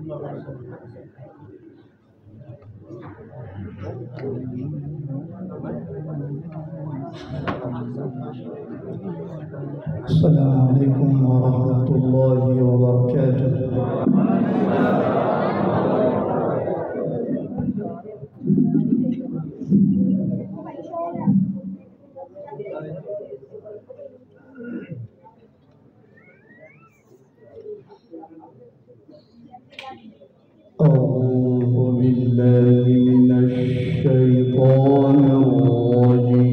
السلام عليكم ورحمة الله وبركاته. أعوذ بالله من الشيطان الرجيم.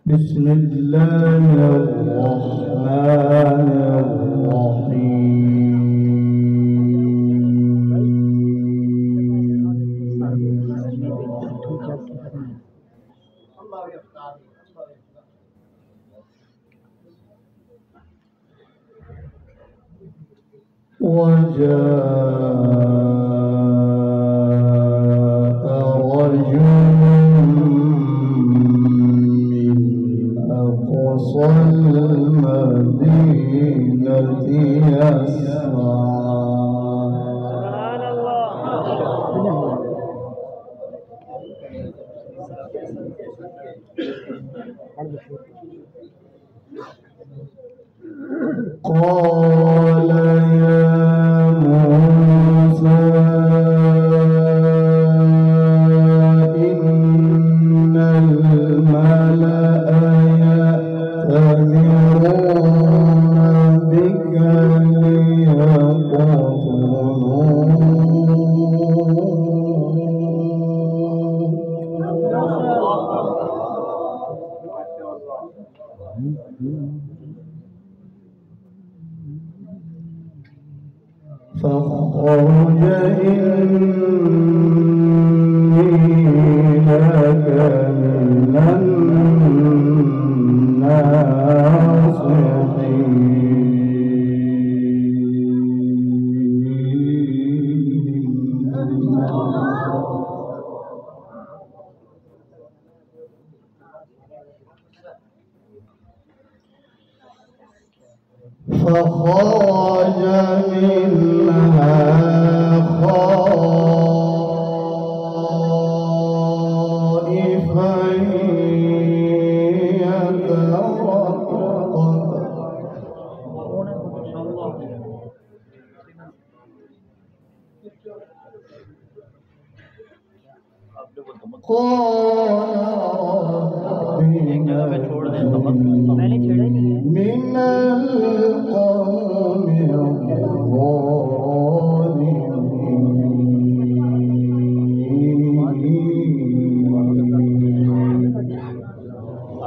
بسم الله الرحمن الرحيم. وجاء رجل من أقصى المدينة يسعى. قال يا موسى إن الملأ يأتمرون بك فاخرج إني لك من الناصحين. فخرج منها خائفا يترقب. قال من القوم الظالمين.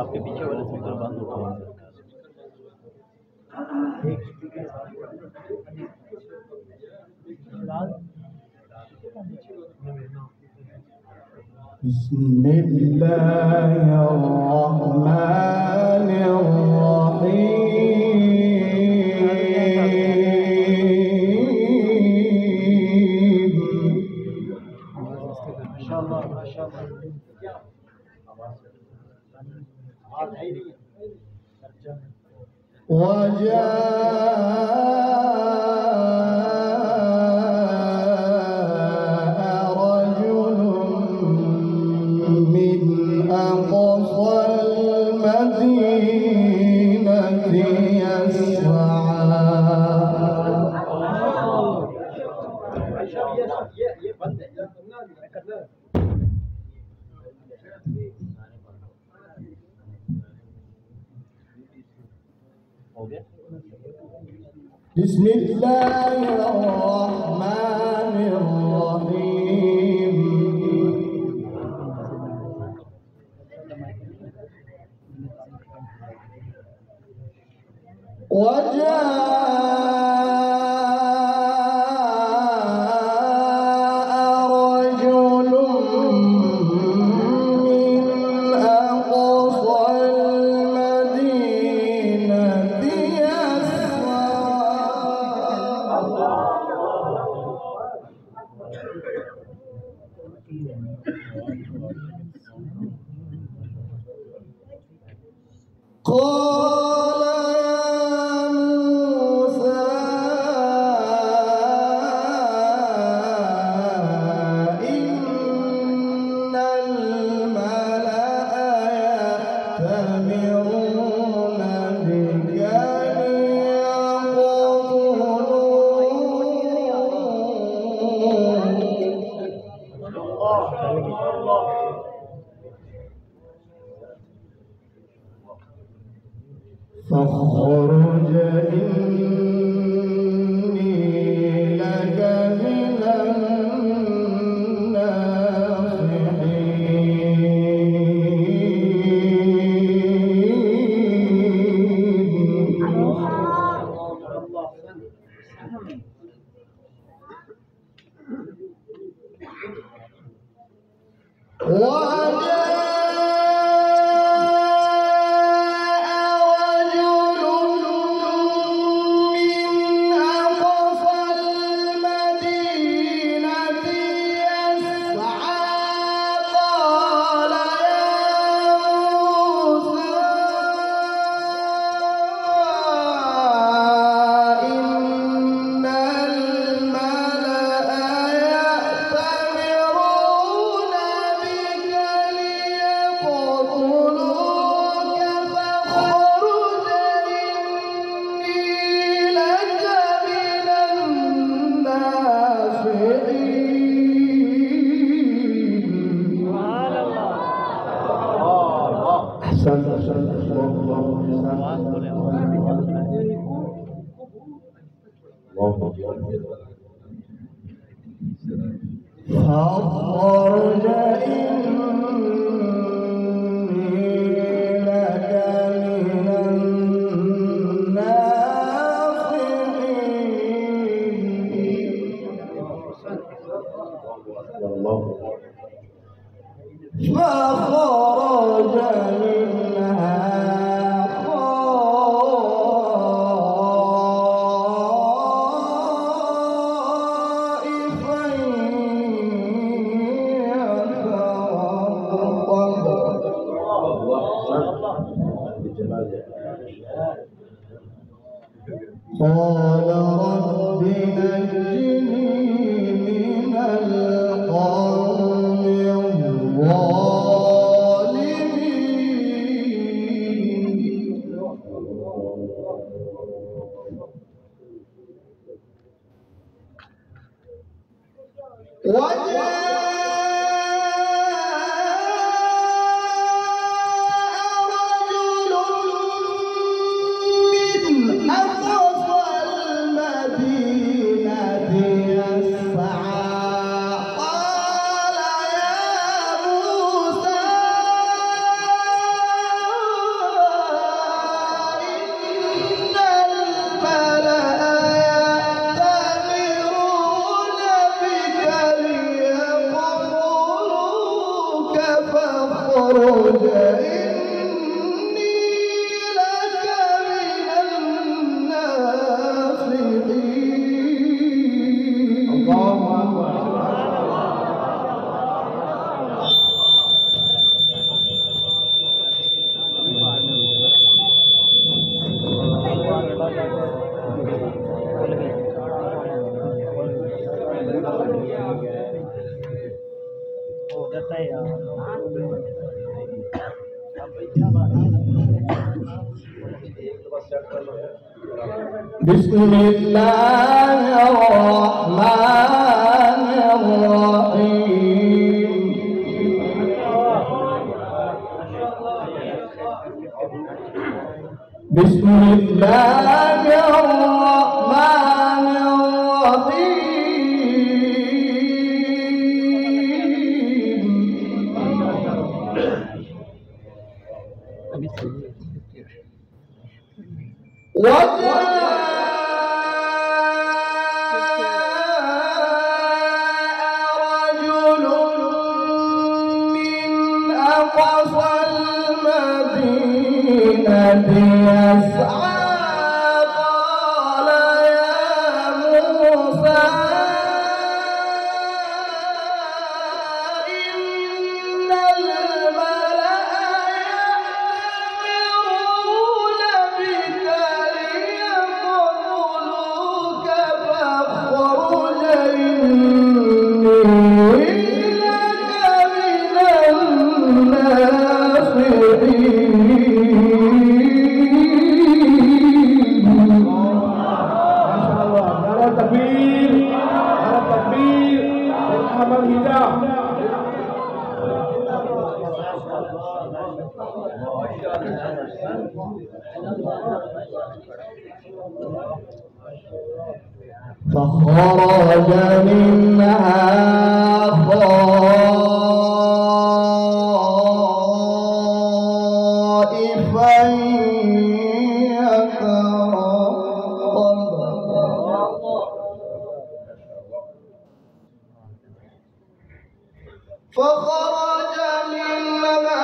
आपके पीछे वाले स्पीकर बंद होते हैं। بسم الله الرحمن الرحيم. وجاء رجل من أقصى المدينة يسعى. بسم الله الرحمن الرحيم. وجاء رجل من أقصى المدينة يسعى. قال يا موسى إن الملأ يأتمرون بك فاخرج إني لك من الناصحين. فاخرج إني لك من الناصحين. فخرج منها قال رب نجني من القوم الظالمين. فاخرج إني لك من الناصحين. الله أكبر. بسم الله الرحمن الرحيم. بسم الله الرحمن الرحيم. أقصى المدينة يسعى قال يا موسى Hijab. فخرج منها خائفا يترقب فخرج منها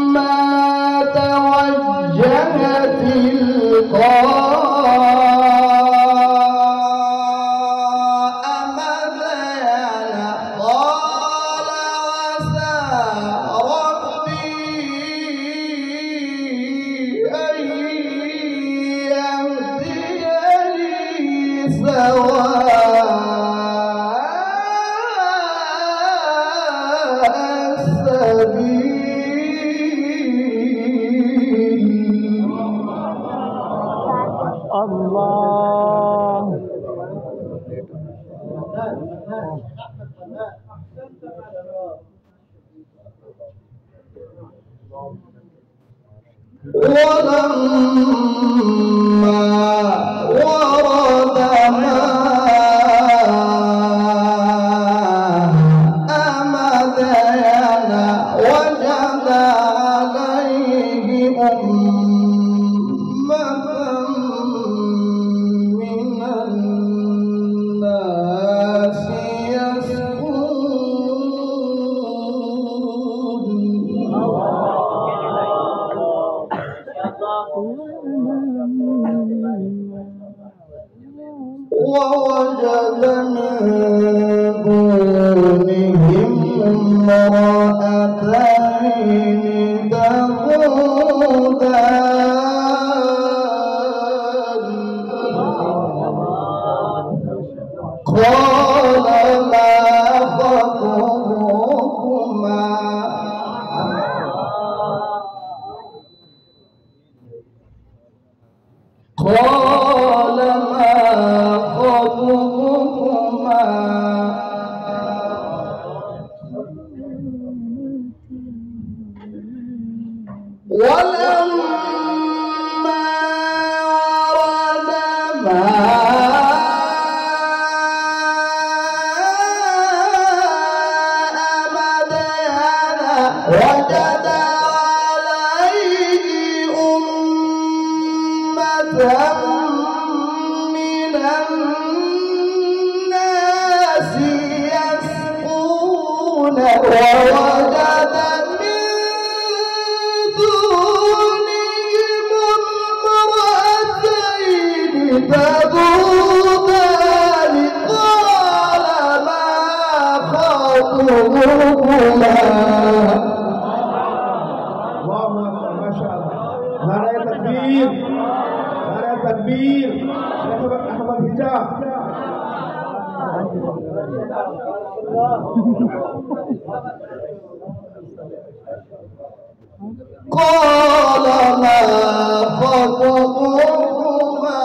ولما توجه تلقاء مدين قال عسى ربي أن يهديني سواء الله ولما ورد ماء مدين وجد عليه أمة من الناس ووجد من دونهم امرأتين تذودان قال ما خطبكما قال ما خطبكما ولما ورد ماء مدين وجد عليه أمة من الناس يسقون ووجد من دونهم امرأتين تذودان قال ما خطبكما ما شاء الله. Nara takbir. Nara takbir. Syekh Ahmad Hijab. قال ما خطبكما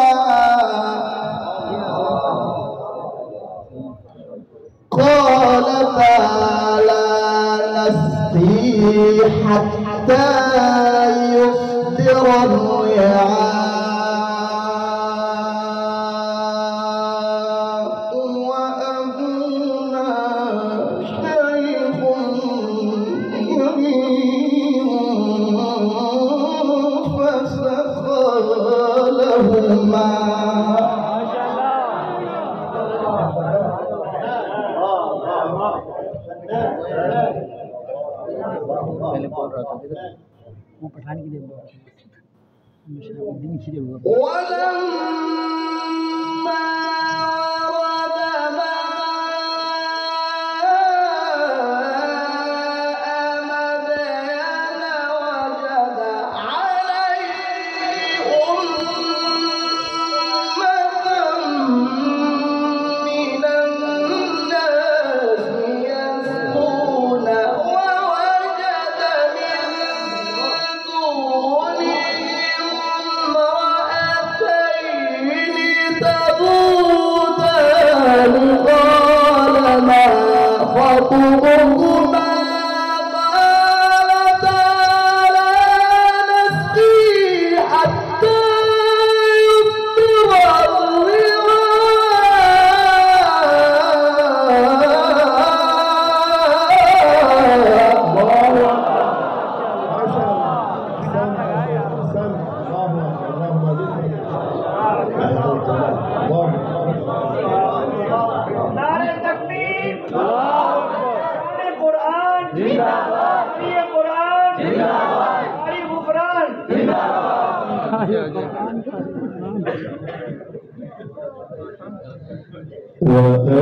قالتا لا نسقي حتى يصدر الرعاء وأبونا شيخ كبير فسقى لهما पहले बोल रहा था वो पठान के लिए बोल रहा था दिन खीरे हुआ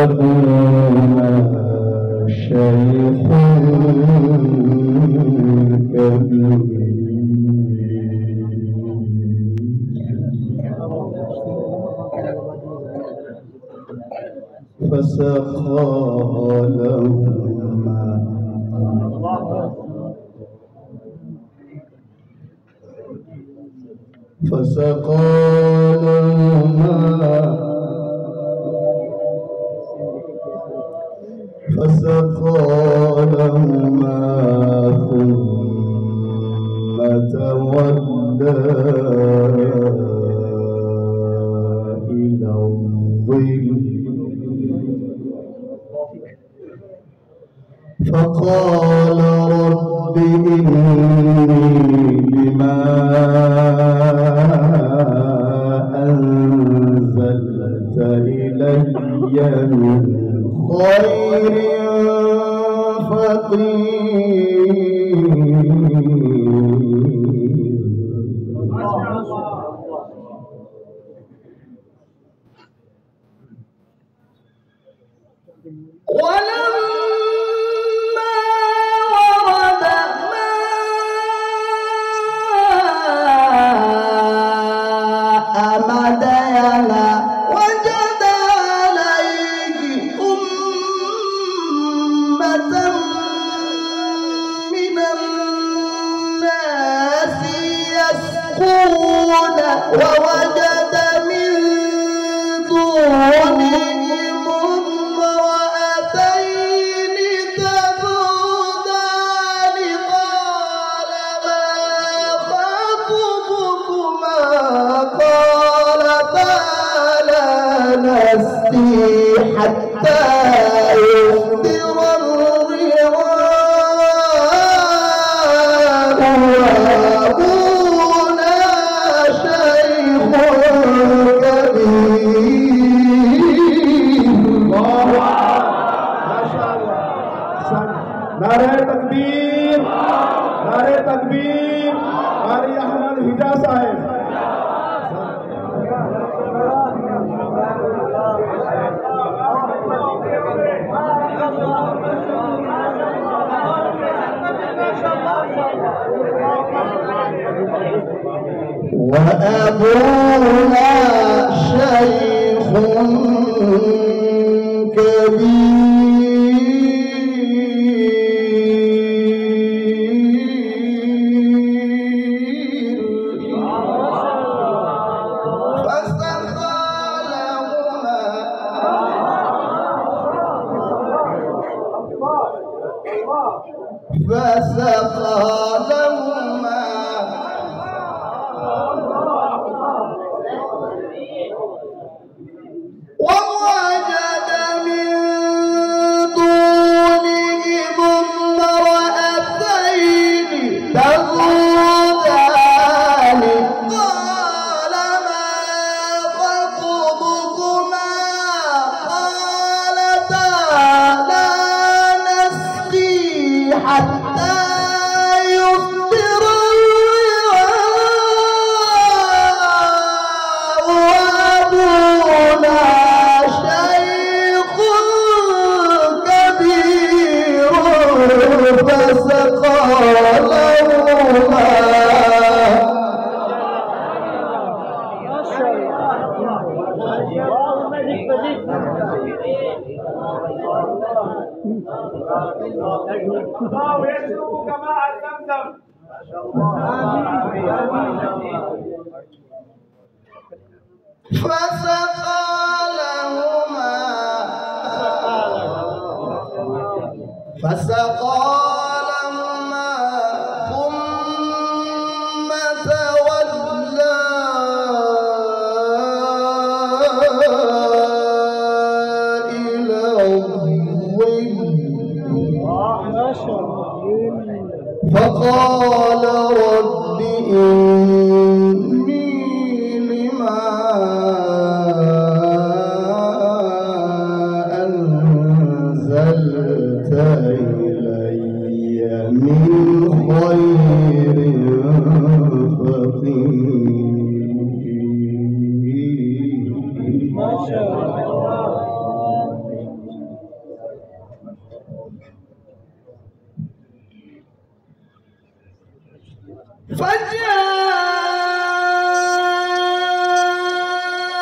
وأبونا شيخ كبير فسقى لهما ثم تولى إلى الظل فقال رب إني لما أنزلت إلي من خير فقير ولما ورد ماء مدين وجد عليه أمة من الناس يسقون ووجد من دونهم امرأتين تذودان قال ما خطبكما قالتا لا نسقي حتى يصدر الرعاء وأبونا شيخ كبير. नारे तकबीर, नारे तकबीर, कारी अहमद हिजा साहेब। وأبونا شيخ فسقى لهما ووجد من دونهم امرأتين تذودان قال ما خطبكما قالتا لا نسقي حتى الله يشربك ماء زمزم. فسقى لهما ثم تولى إلى الظل فقال رب إني لما أنزلت إلي من خير فقير. ما شاء الله.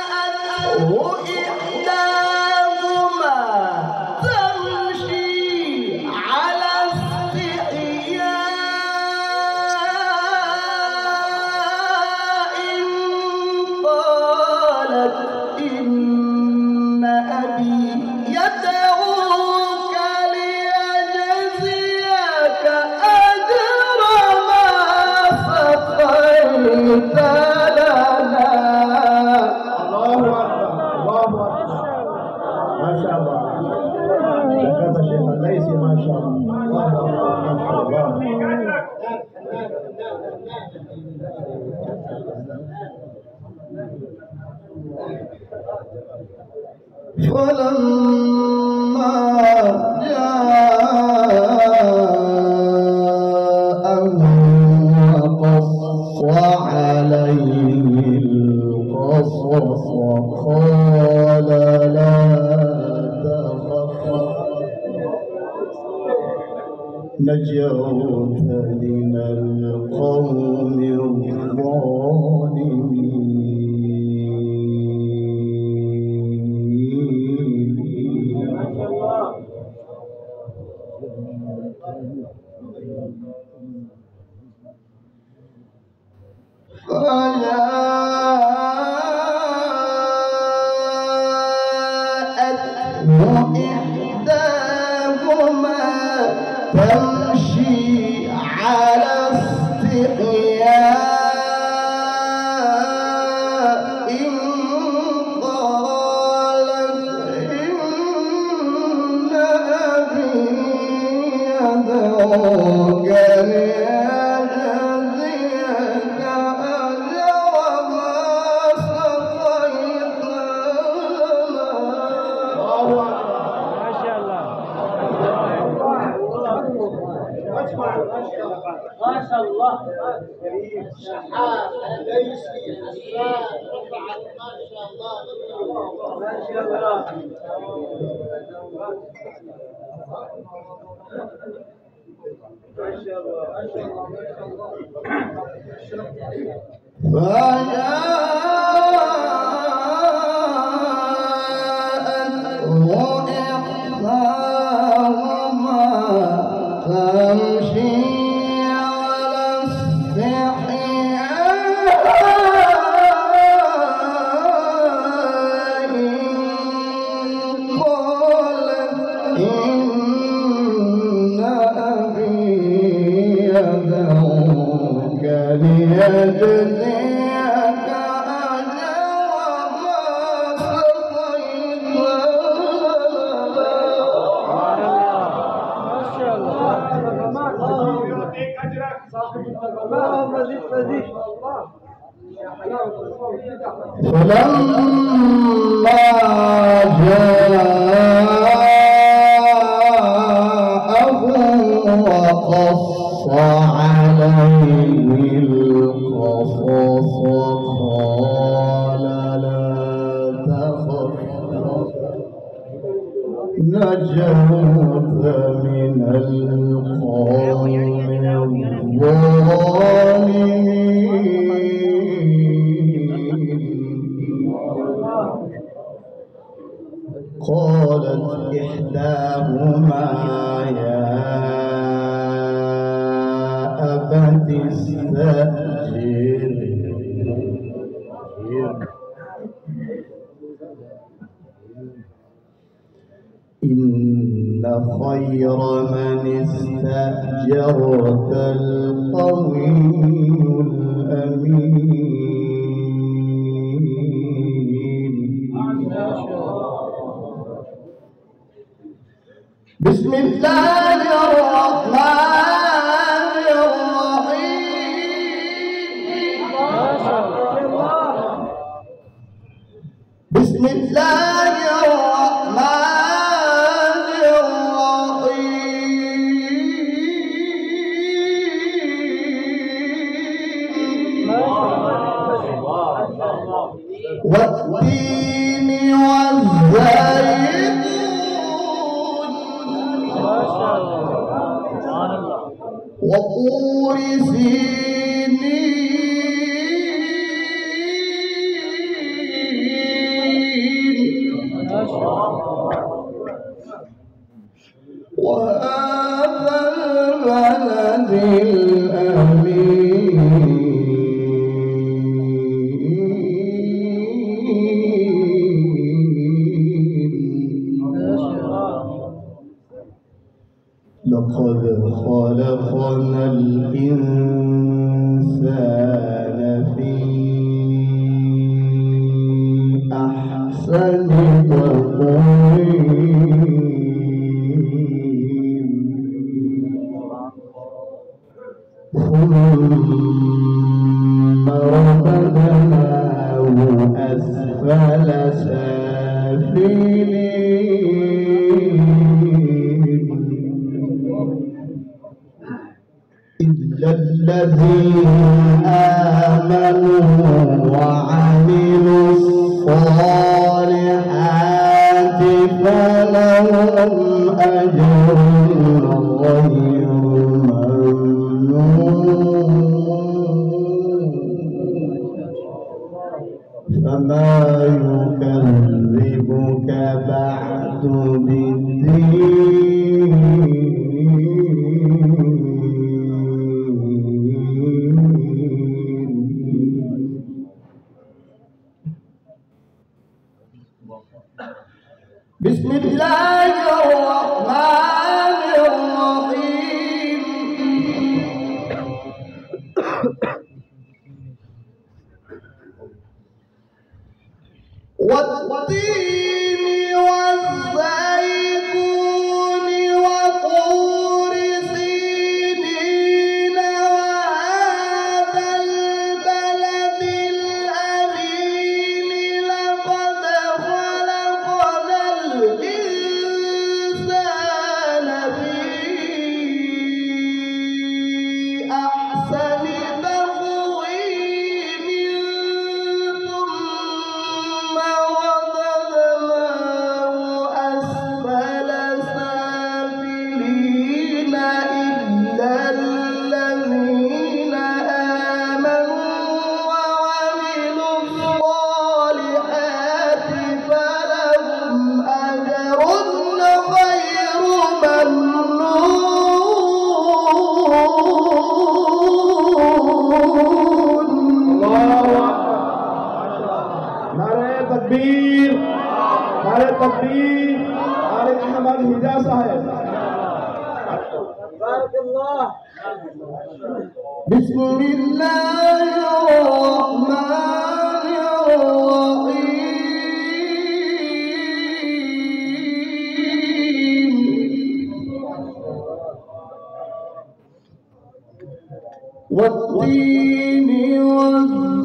فجاءته إحداهما تمشي على استحياء قالت إن أبي يدعوك ليجزيك أجر ما سقيت لنا. الله أكبر. الله أكبر. ما شاء الله. كيف شيخ الليثي ما شاء الله. الله أكبر. ما شاء الله. فلما جاءه وقص عليه القصص قال لا تخف نجوت من القوم الظالمين. فجاءته إحداهما تمشي على استحياء قالت إن أبي يدعوك ليجزيك أجر ما سقيت لنا. ما شاء الله. ما شاء الله. إحداهما تمشي على استحياء قالت إن أبي يدعوك ليجزيك أجر ما سقيت لنا. ما شاء الله. يعطيك أجرك. اللهم زد فزد. فلما جاءه وقص عليه القصص قال لا تخف نجوت من القوم الظالمين. قالت إحداهما يا خير من استأجرت القوي الأمين. بسم الله الرحمن الرحيم. بسم الله الرحمن الرحيم. والتين والزيتون وطور سينين وهذا البلد الأمين. لقد خلقنا الإنسان في أحسن تقويم ثم رددناه أسفل سافلين إلا الذين آمنوا وعملوا الصالحات فلهم أجر غير ممنون. فما يكذبك بعد بالدين. بسم الله الرحمن الرحيم. والتين والزيتون وطور سينين وهذا البلد الأمين. لقد خلقنا الإنسان في أحسن تقويم ثم رددناه أسفل سافلين إلا الذين آمنوا وعملوا الصالحات فلهم أجر غير ممنون. नारे तकबीर, नारे तकबीर, नारे अहमद हिजा साहब। بسم الله الرحمن الرحيم. والتين والزيتون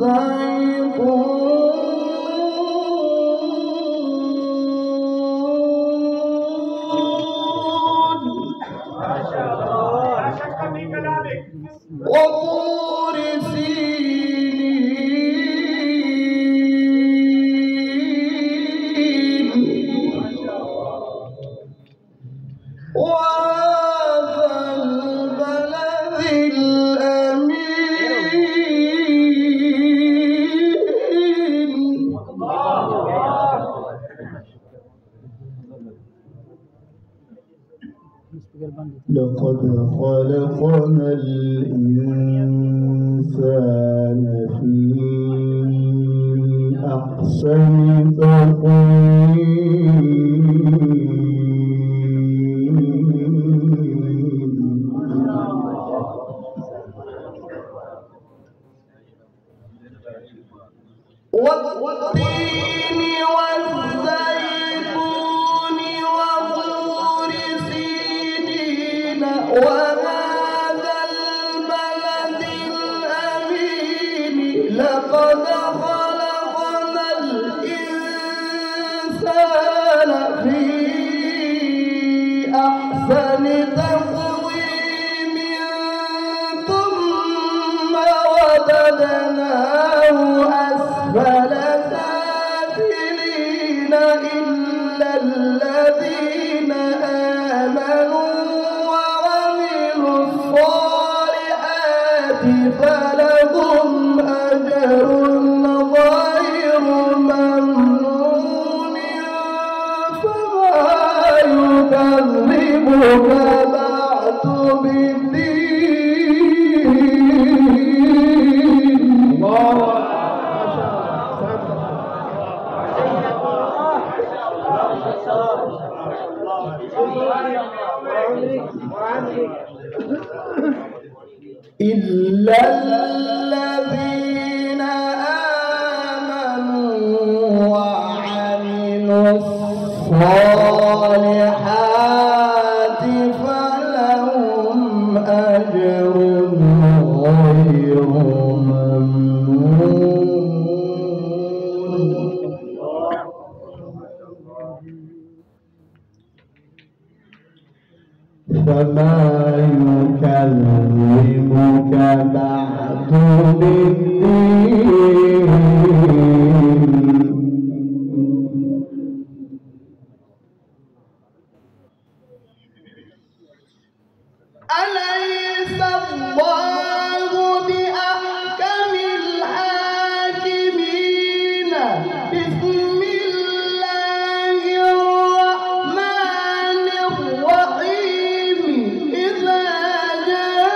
وطور سينين وهذا البلد الأمين. لقد خلقنا الإنسان في أحسن تقويم والتين والزيتون وطور سينين وهذا البلد الأمين لقد خلقنا الإنسان في أحسن تقويم ثم رددناه أسفل سافلين إلا الذين آمنوا وعملوا الصالحات فلهم أجر غير ممنون فما يكذبك بعد بالدين. الله ما شاء الله. إلا الذين آمنوا وعملوا الصالحات فلهم أجر غير ممنون. فما يكذبك بعد بالدين. أليس الله بأحكم الحاكمين. بسم الله الرحمن الرحيم. إذا جاء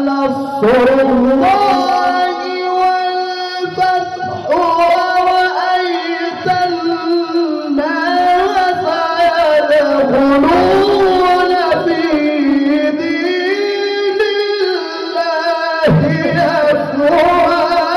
نصر الله والفتح ورأيت الناس يدخلون في دين الله أفواجا.